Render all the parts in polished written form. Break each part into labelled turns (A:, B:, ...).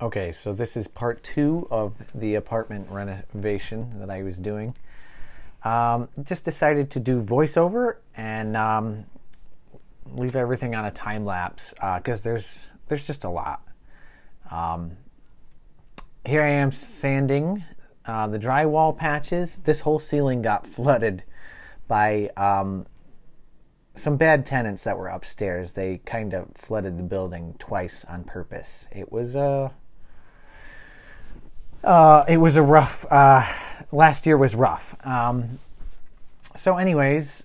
A: Okay, so this is part 2 of the apartment renovation that I was doing. Just decided to do voiceover and leave everything on a time lapse because there's just a lot. Here I am sanding the drywall patches. This whole ceiling got flooded by some bad tenants that were upstairs. They kind of flooded the building twice on purpose. It was a rough, last year was rough. So anyways,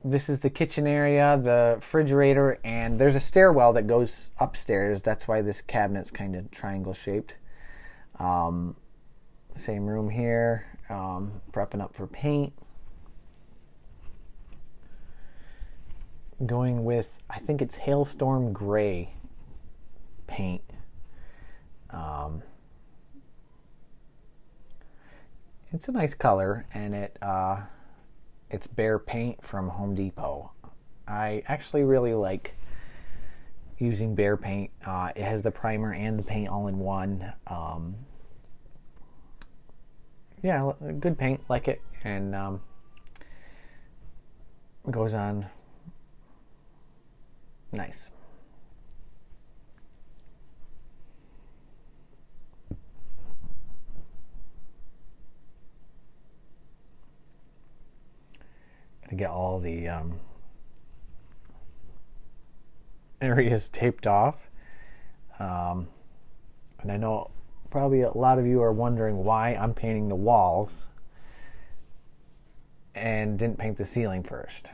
A: this is the kitchen area, the refrigerator, and there's a stairwell that goes upstairs. That's why this cabinet's kind of triangle shaped. Same room here, prepping up for paint. Going with, I think it's Hailstorm Gray paint. It's a nice color, and it's Behr paint from Home Depot. I actually really like using Behr paint. It has the primer and the paint all in one. Yeah, good paint, like it, and goes on nice. To get all the areas taped off. And I know probably a lot of you are wondering why I'm painting the walls and didn't paint the ceiling first.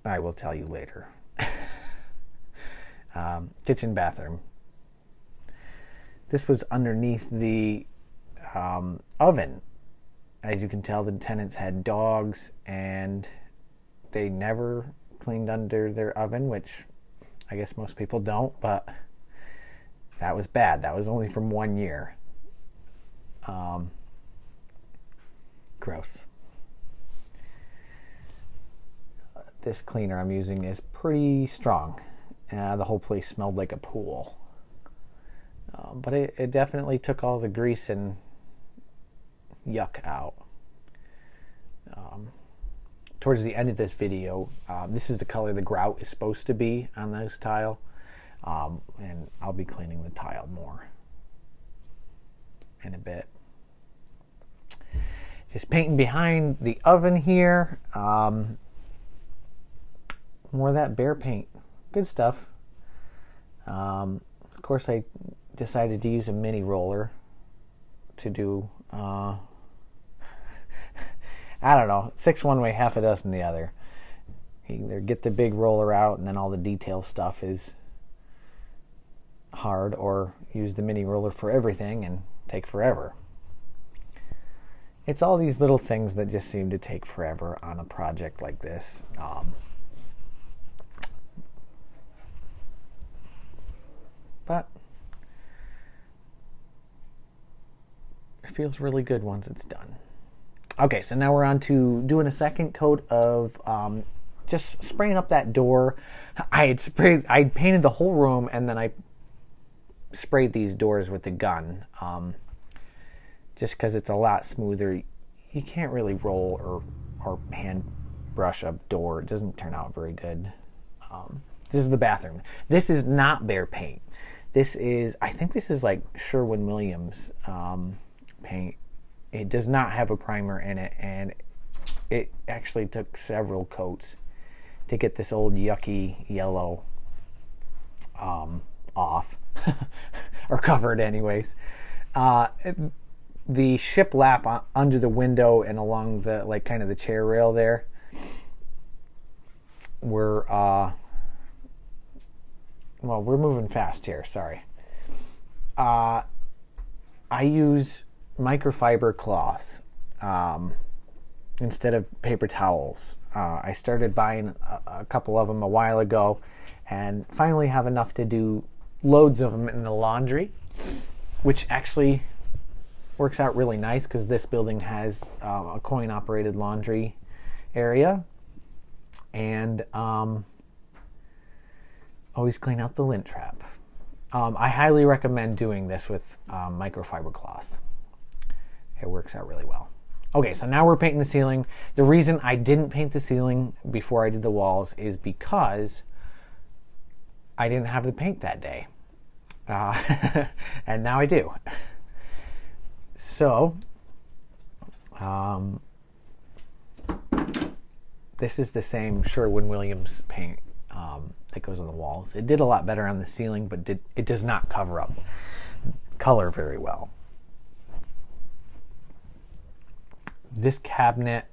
A: I will tell you later. Kitchen, bathroom. This was underneath the oven. As you can tell, the tenants had dogs and they never cleaned under their oven, which I guess most people don't, but that was bad. That was only from 1 year. Gross. This cleaner I'm using is pretty strong. The whole place smelled like a pool. But it definitely took all the grease and yuck out. Towards the end of this video, this is the color the grout is supposed to be on this tile, and I'll be cleaning the tile more in a bit. Just painting behind the oven here. More of that Behr paint. Good stuff. Of course, I decided to use a mini roller to do I don't know, 6 one way, half a dozen the other. You either get the big roller out and then all the detail stuff is hard, or use the mini roller for everything and take forever. It's all these little things that just seem to take forever on a project like this. But it feels really good once it's done. Okay, so now we're on to doing a second coat of just spraying up that door. I painted the whole room, and then I sprayed these doors with the gun. Just because it's a lot smoother. You can't really roll or hand brush a door. It doesn't turn out very good. This is the bathroom. This is not Behr paint. This is, I think this is like Sherwin-Williams paint. It does not have a primer in it, and it actually took several coats to get this old yucky yellow off, or covered anyways. The shiplap under the window and along the, like, kind of the chair rail there were, well, we're moving fast here, sorry. I use microfiber cloth instead of paper towels. I started buying a couple of them a while ago, and finally have enough to do loads of them in the laundry, which actually works out really nice because this building has a coin-operated laundry area, and always clean out the lint trap. I highly recommend doing this with microfiber cloths. It works out really well. Okay, so now we're painting the ceiling. The reason I didn't paint the ceiling before I did the walls is because I didn't have the paint that day. And now I do. So, this is the same Sherwin-Williams paint that goes on the walls. It did a lot better on the ceiling, but it does not cover up color very well. This cabinet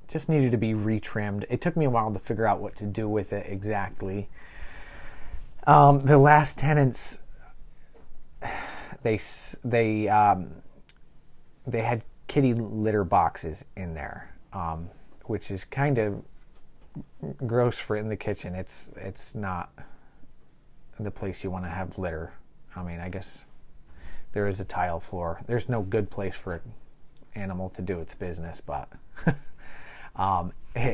A: just needed to be retrimmed. It took me a while to figure out what to do with it exactly. The last tenants, they had kitty litter boxes in there, which is kind of gross for in the kitchen. It's not the place you want to have litter. I mean, I guess there is a tile floor. There's no good place for an animal to do its business, but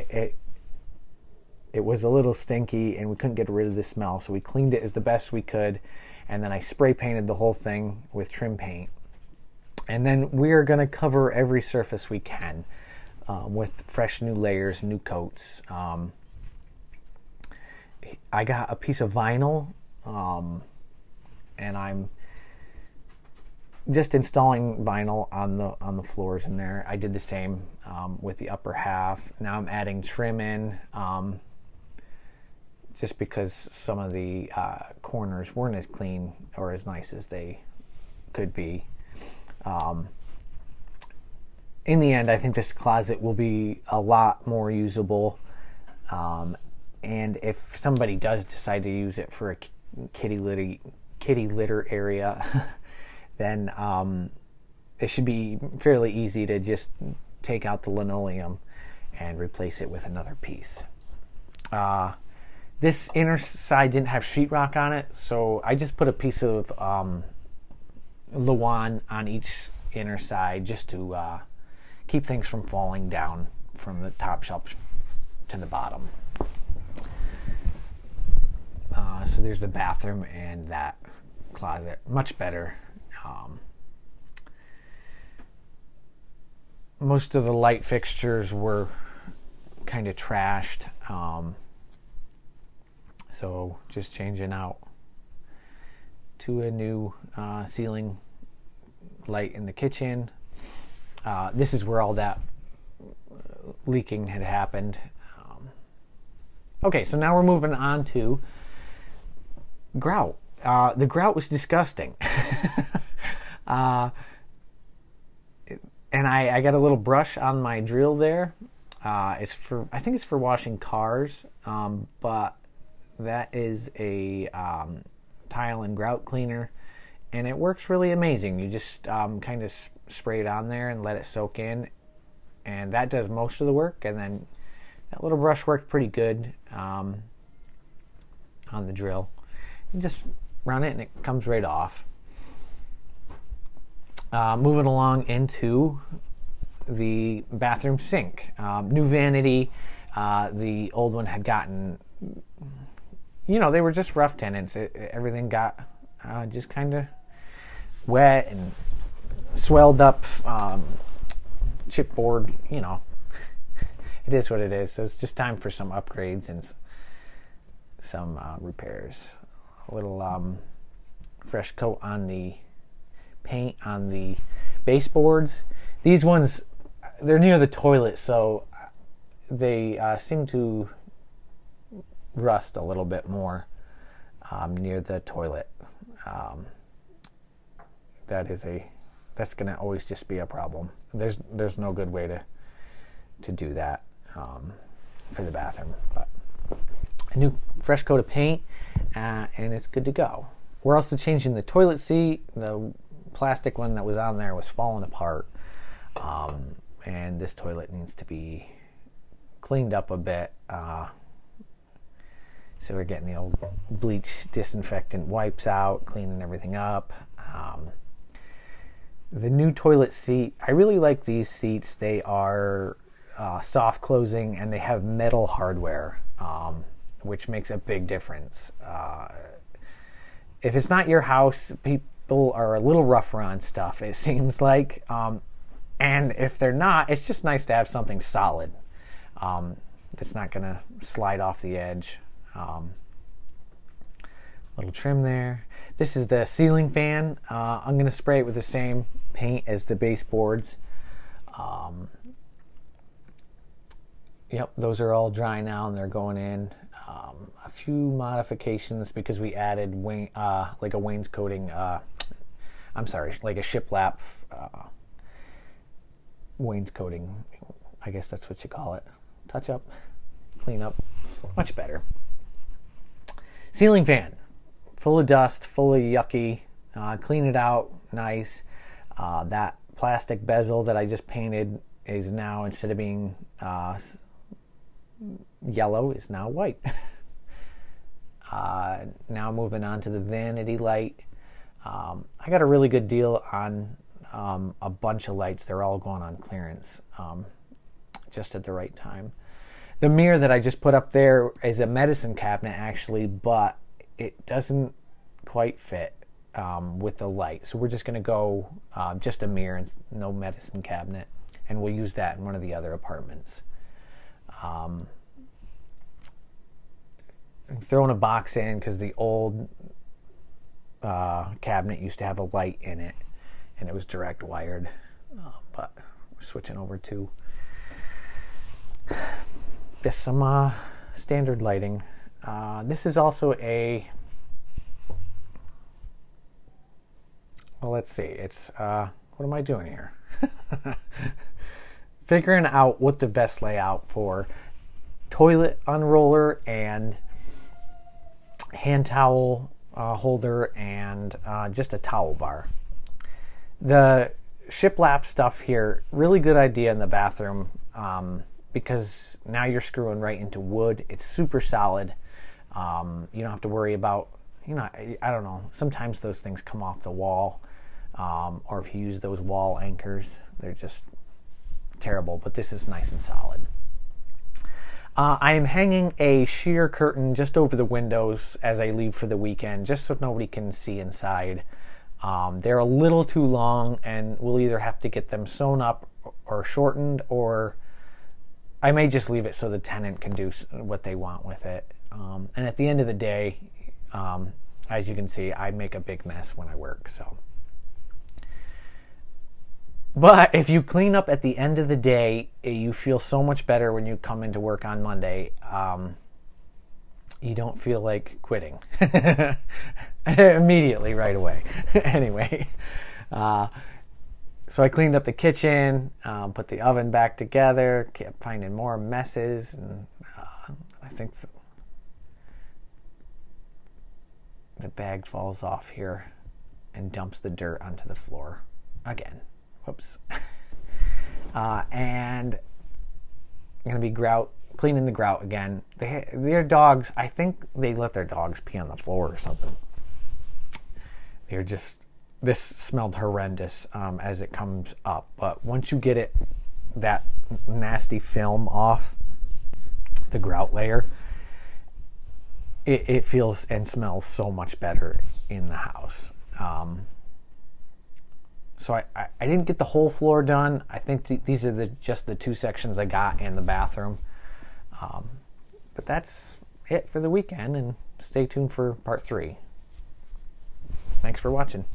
A: it was a little stinky and we couldn't get rid of the smell, so we cleaned it as the best we could, and then I spray painted the whole thing with trim paint. And then we're going to cover every surface we can with fresh new layers, new coats. I got a piece of vinyl, and I'm just installing vinyl on the floors in there. I did the same with the upper half. Now I'm adding trim in, just because some of the corners weren't as clean or as nice as they could be. In the end, I think this closet will be a lot more usable, and if somebody does decide to use it for a kitty litter area, then it should be fairly easy to just take out the linoleum and replace it with another piece. This inner side didn't have sheetrock on it, so I just put a piece of Lawan on each inner side just to keep things from falling down from the top shelf to the bottom. So there's the bathroom and that closet. Much better. Most of the light fixtures were kind of trashed, so just changing out to a new ceiling light in the kitchen. This is where all that leaking had happened. Okay, so now we're moving on to grout. The grout was disgusting. And I got a little brush on my drill there. I think it's for washing cars, but that is a tile and grout cleaner, and it works really amazing. You just kind of spray it on there and let it soak in, and that does most of the work. And then that little brush worked pretty good on the drill. You just run it and it comes right off. Moving along into the bathroom sink. New vanity. The old one had gotten, they were just rough tenants. Everything got just kind of wet and swelled up, chipboard. It is what it is. So it's just time for some upgrades and some repairs. A little fresh coat on the paint on the baseboards. These ones, they're near the toilet, so they seem to rust a little bit more near the toilet. That's going to always just be a problem. There's no good way to do that for the bathroom. But a new fresh coat of paint, and it's good to go. We're also changing the toilet seat. The plastic one that was on there was falling apart, and this toilet needs to be cleaned up a bit. So we're getting the old bleach disinfectant wipes out, cleaning everything up. The new toilet seat, I really like these seats. They are soft closing and they have metal hardware, which makes a big difference. if it's not your house, people are a little rougher on stuff, it seems like. And if they're not, it's just nice to have something solid that's not going to slide off the edge. Little trim there. This is the ceiling fan. I'm going to spray it with the same paint as the baseboards. Yep, those are all dry now and they're going in. A few modifications because we added like a wainscoting. I'm sorry, like a shiplap wainscoting. I guess that's what you call it. Touch up, clean up, much better. Ceiling fan, full of dust, full of yucky. Clean it out, nice. That plastic bezel that I just painted is now, instead of being yellow, is now white. Now moving on to the Vanity Light. I got a really good deal on a bunch of lights. They're all going on clearance just at the right time. The mirror that I just put up there is a medicine cabinet actually, but it doesn't quite fit with the light. So we're just going to go just a mirror and no medicine cabinet, and we'll use that in one of the other apartments. I'm throwing a box in because the old cabinet used to have a light in it, and it was direct wired, but we're switching over to just some standard lighting. This is also a, well, let's see, it's what am I doing here? Figuring out what the best layout for toilet unroller and hand towel holder and just a towel bar. The shiplap stuff here, really good idea in the bathroom because now you're screwing right into wood. It's super solid. You don't have to worry about, I don't know, sometimes those things come off the wall, or if you use those wall anchors, they're just terrible, but this is nice and solid. I am hanging a sheer curtain just over the windows as I leave for the weekend, just so nobody can see inside. They're a little too long, and we'll either have to get them sewn up or shortened, or I may just leave it so the tenant can do what they want with it. And at the end of the day, as you can see, I make a big mess when I work. But if you clean up at the end of the day, you feel so much better when you come into work on Monday. You don't feel like quitting immediately, right away. Anyway, so I cleaned up the kitchen, put the oven back together, kept finding more messes, and I think the bag falls off here and dumps the dirt onto the floor again. Whoops. And I'm going to be cleaning the grout again. Their dogs, I think they let their dogs pee on the floor or something. This smelled horrendous as it comes up. But once you get that nasty film off the grout layer, it feels and smells so much better in the house. So I didn't get the whole floor done. I think these are just the two sections I got in the bathroom. But that's it for the weekend, and stay tuned for part 3. Thanks for watching.